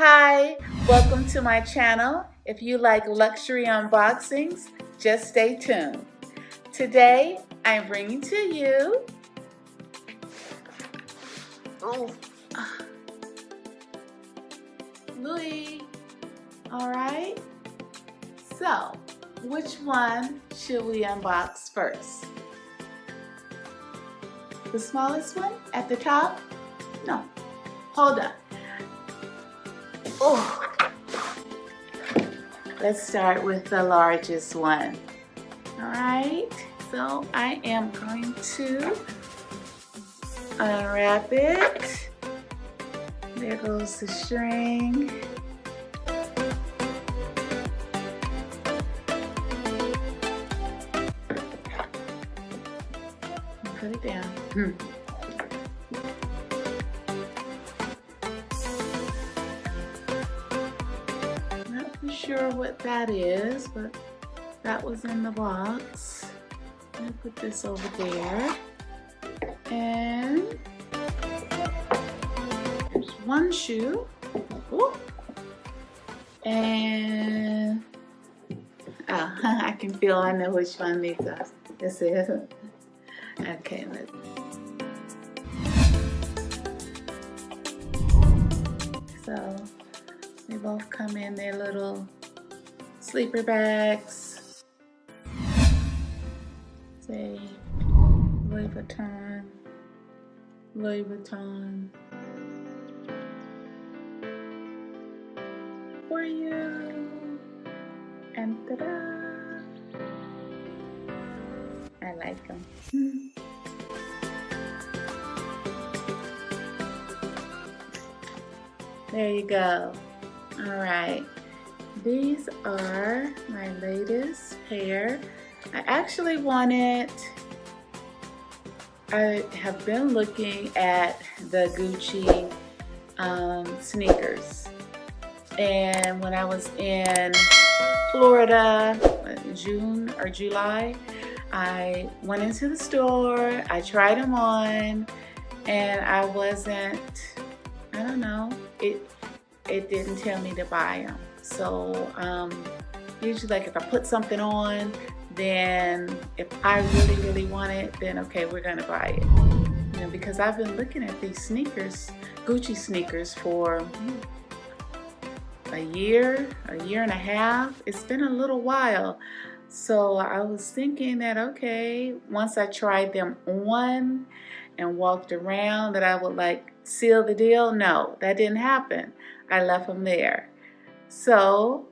Hi, welcome to my channel. If you like luxury unboxings, just stay tuned. Today, I'm bringing to you Louis. All right. So, which one should we unbox first? The smallest one at the top? No. Hold on. Oh. Let's start with the largest one. All right. So I am going to unwrap it. There goes the string. Put it down. Not for sure what that is, but that was in the box. Let me put this over there. And there's one shoe. Ooh. And I can feel, I know which one this is. Okay, let's. So they both come in their little sleeper bags. Say Louis Vuitton. For you. And ta-da! I like them. There you go. All right. These are my latest pair. I actually I have been looking at the Gucci sneakers. And when I was in Florida in June or July, I went into the store, I tried them on, and I don't know, it didn't tell me to buy them. So usually, like, if I put something on, then if I really want it, then okay, we're gonna buy it. You know, because I've been looking at these sneakers, Gucci sneakers, for a year and a half. It's been a little while. So I was thinking that, okay, once I tried them on and walked around, that I would like seal the deal. No, that didn't happen. I left them there. So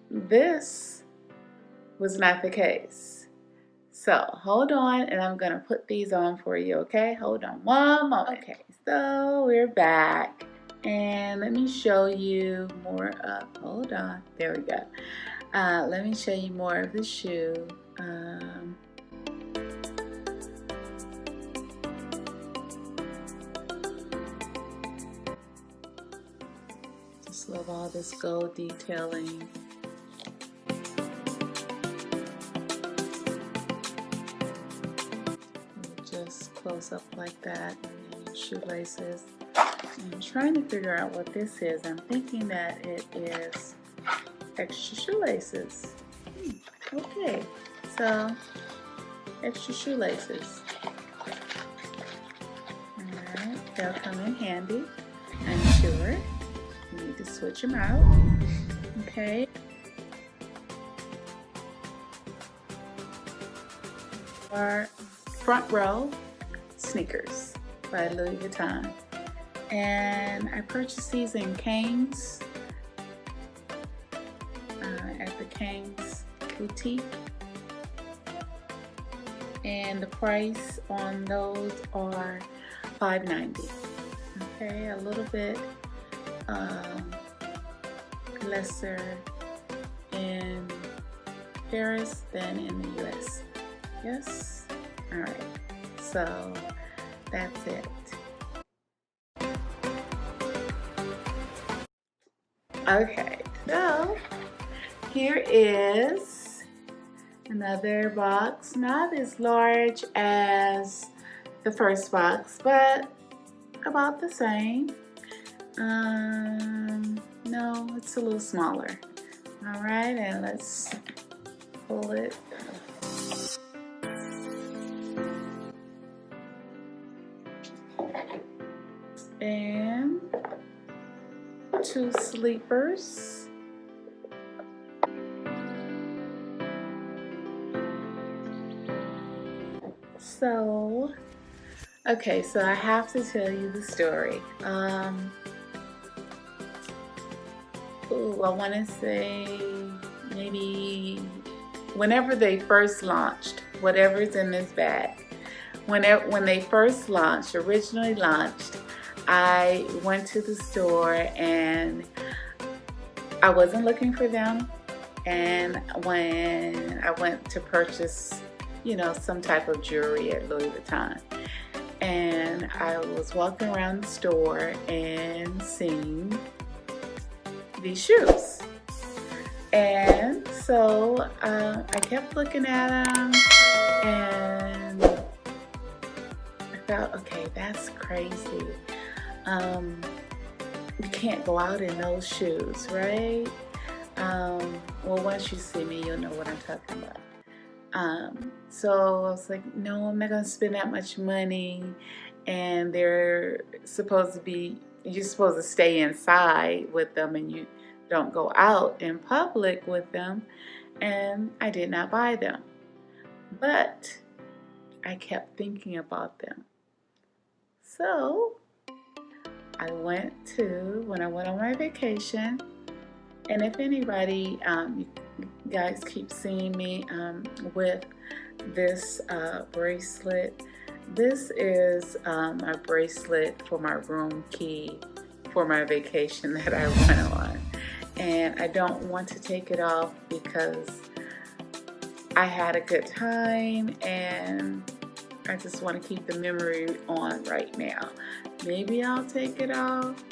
this was not the case. So hold on, and I'm gonna put these on for you, okay? Hold on one moment. Okay, so we're back, and let me show you more of, hold on, there we go. Let me show you more of the shoe. Just love all this gold detailing. Just close up like that, and shoelaces. I'm trying to figure out what this is. I'm thinking that it is extra shoelaces. Okay, so extra shoelaces. Alright, they'll come in handy, I'm sure. You need to switch them out. Okay. Our front row sneakers by Louis Vuitton. And I purchased these in Cane's, at the Cane's boutique. And the price on those are $5.90. Okay, a little bit lesser in Paris than in the US. Yes? Alright, so that's it. Okay, so here is another box, not as large as the first box, but about the same. No, it's a little smaller. All right, and let's pull it. And 2 sleepers. So, okay, so I have to tell you the story. I want to say maybe whenever they first launched, whatever's in this bag, when they first launched, originally launched, I went to the store and I wasn't looking for them. And when I went to purchase, you know, some type of jewelry at Louis Vuitton, and I was walking around the store and seeing these shoes. And so I kept looking at them and I thought, okay, that's crazy. You can't go out in those shoes, right? Well, once you see me, you'll know what I'm talking about. So I was like, no, I'm not going to spend that much money. And they're supposed to be, you're supposed to stay inside with them and you don't go out in public with them. And I did not buy them. But I kept thinking about them. So I went when I went on my vacation, and if anybody, you guys keep seeing me with this bracelet. This is my bracelet for my room key for my vacation that I went on. And I don't want to take it off because I had a good time and I just want to keep the memory on right now. Maybe I'll take it off,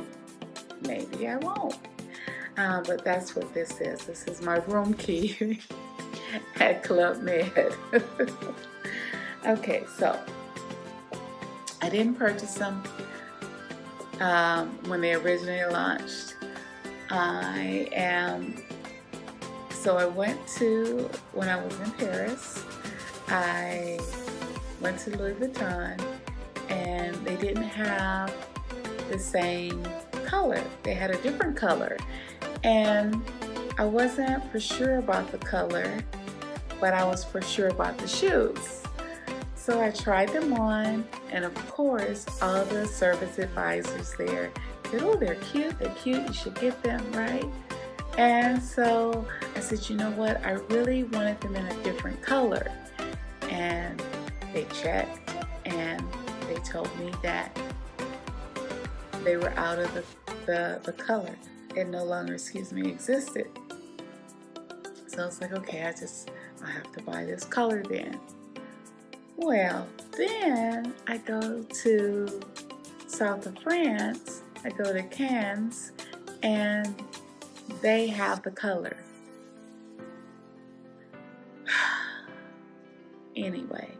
maybe I won't. But that's what this is. This is my room key at Club Med. Okay, so I didn't purchase them when they originally launched. So I went to, when I was in Paris, I went to Louis Vuitton and they didn't have the same color. They had a different color. And I wasn't for sure about the color, but I was for sure about the shoes. So I tried them on, and of course, all the service advisors there said, oh, they're cute, you should get them, right? And so I said, you know what, I really wanted them in a different color. And they checked, and they told me that they were out of the color. It no longer, existed. So I was like, okay, I have to buy this color then. Well, then I go to south of France, I go to Cannes, and they have the color. Anyway,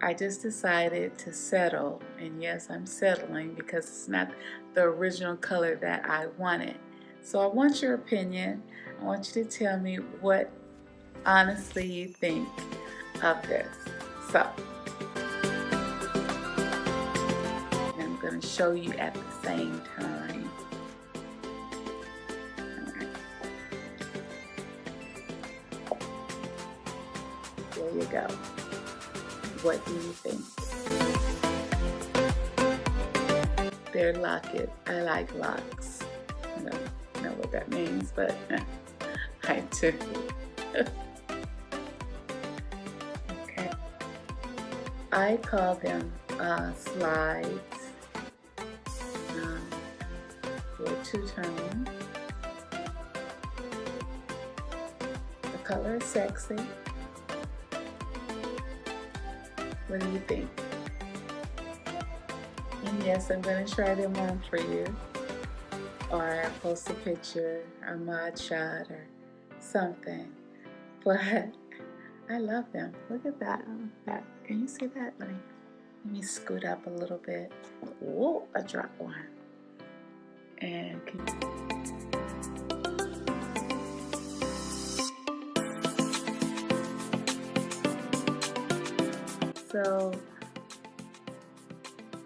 I just decided to settle, and yes, I'm settling because it's not the original color that I wanted. So I want your opinion. I want you to tell me what honestly you think of this. So, I'm going to show you at the same time. All right. There you go. What do you think? They're locket. I like locks. I don't know what that means, but I do. Okay. I call them slides. For two-tone. The color is sexy. What do you think? And yes, I'm going to try them on for you. Or I'll post a picture, a mod shot, or something. But I love them. Look at that. Can you see that? Let me scoot up a little bit. Whoa, I dropped one. And so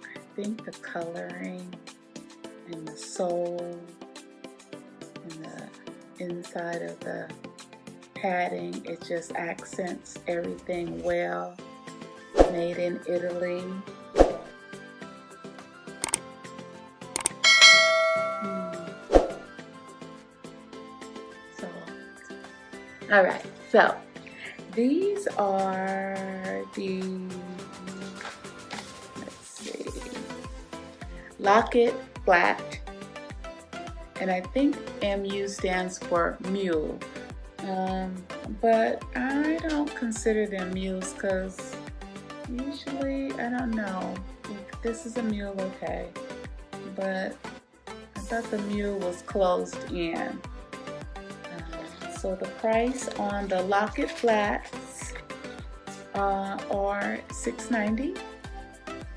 I think the coloring and the sole and the inside of the padding, it just accents everything well. Made in Italy. All right, so these are the, let's see, Locket Flat, and I think MU stands for mule, but I don't consider them mules because usually, I don't know, if this is a mule, okay, but I thought the mule was closed in. So the price on the Locket Flats are $6.90,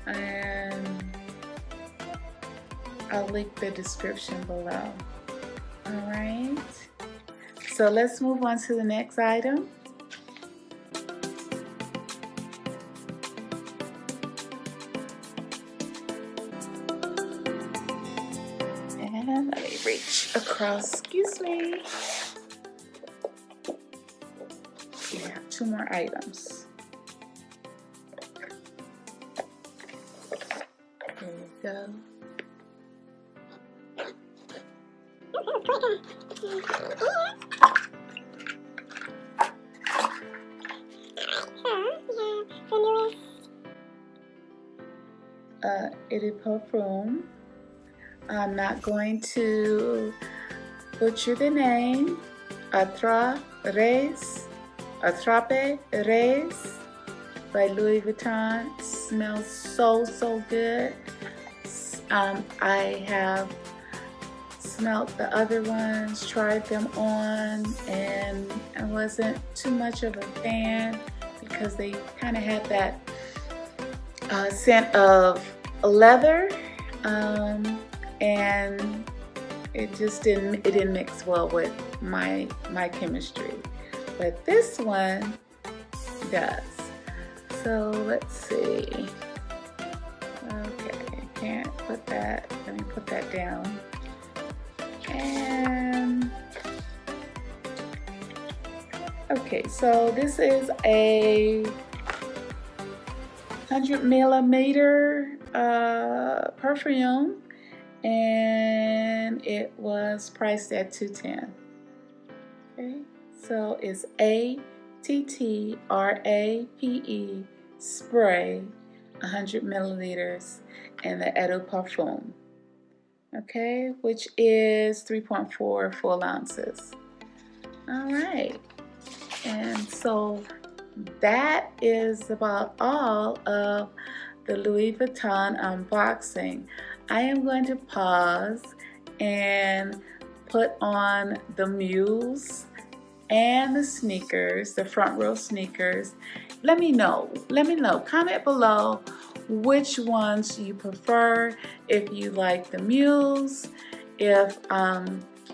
and I'll link the description below. All right, so let's move on to the next item. And let me reach across, excuse me. We have 2 more items. There we go. It is perfume. I'm not going to butcher the name. Attrape Res by Louis Vuitton. Smells so good. I have smelled the other ones, tried them on, and I wasn't too much of a fan because they kind of had that scent of leather, and it just didn't mix well with my chemistry. But this one does. So let's see. Okay, can't put that. Let me put that down. And okay, so this is a 100 millimeter perfume, and it was priced at $210. Okay. So it's ATTRAPE spray, 100 milliliters, and the Eau de Parfum, okay, which is 3.4 full ounces. All right, and so that is about all of the Louis Vuitton unboxing. I am going to pause and put on the mules and the sneakers, the front row sneakers. Let me know, comment below which ones you prefer, if you like the mules, if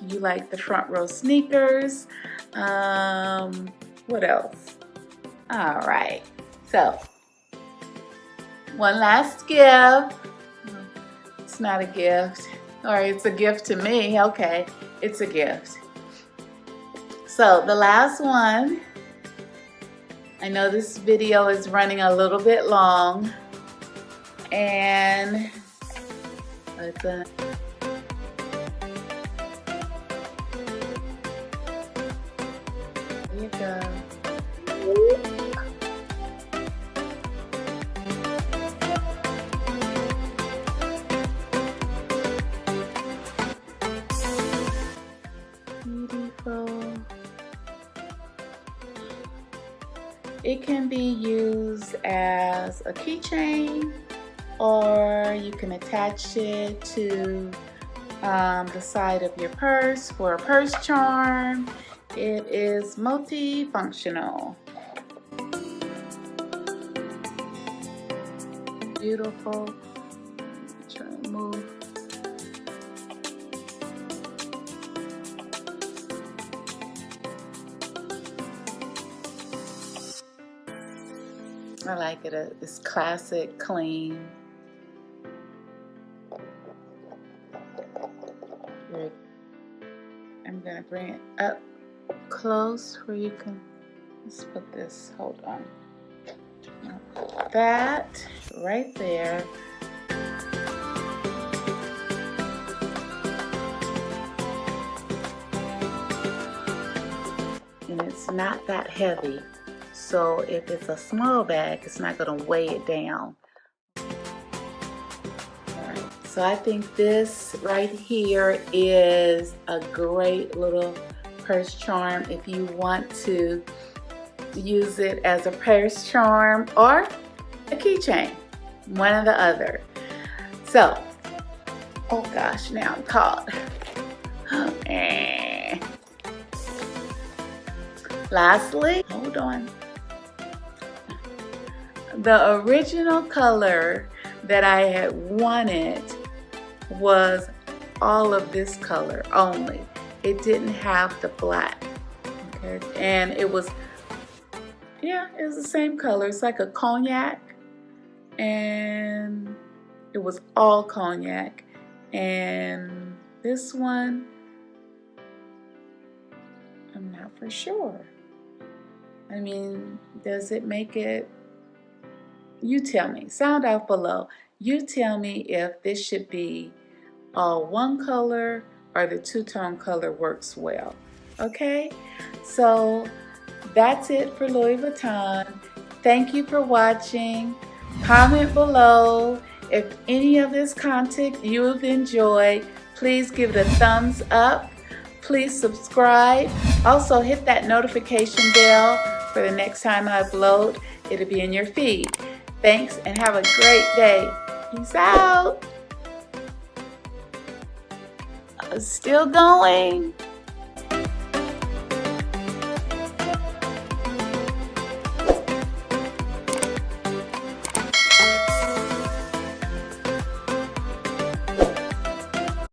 you like the front row sneakers, what else? All right, so one last gift. It's not a gift, or it's a gift to me. Okay, it's a gift. So the last one, I know this video is running a little bit long, and let's there you go. Beautiful. It can be used as a keychain, or you can attach it to the side of your purse for a purse charm. It is multifunctional. Beautiful. Try to move. I like it. It's classic, clean. I'm gonna bring it up close where you can, let's put this, hold on. Put that right there. And it's not that heavy, so if it's a small bag, it's not going to weigh it down. Alright, so I think this right here is a great little purse charm if you want to use it as a purse charm or a keychain, one or the other. So, oh gosh, now I'm caught. Lastly, hold on. The original color that I had wanted was all of this color only. It didn't have the black. Okay, and it was, yeah, it was the same color. It's like a cognac, and it was all cognac. And this one, I'm not for sure. I mean, does it make it? You tell me. Sound off below. You tell me if this should be all one color or the two-tone color works well. Okay? So that's it for Louis Vuitton. Thank you for watching. Comment below if any of this content you have enjoyed. Please give it a thumbs up. Please subscribe. Also hit that notification bell for the next time I upload. It'll be in your feed. Thanks and have a great day. Peace out. Still going.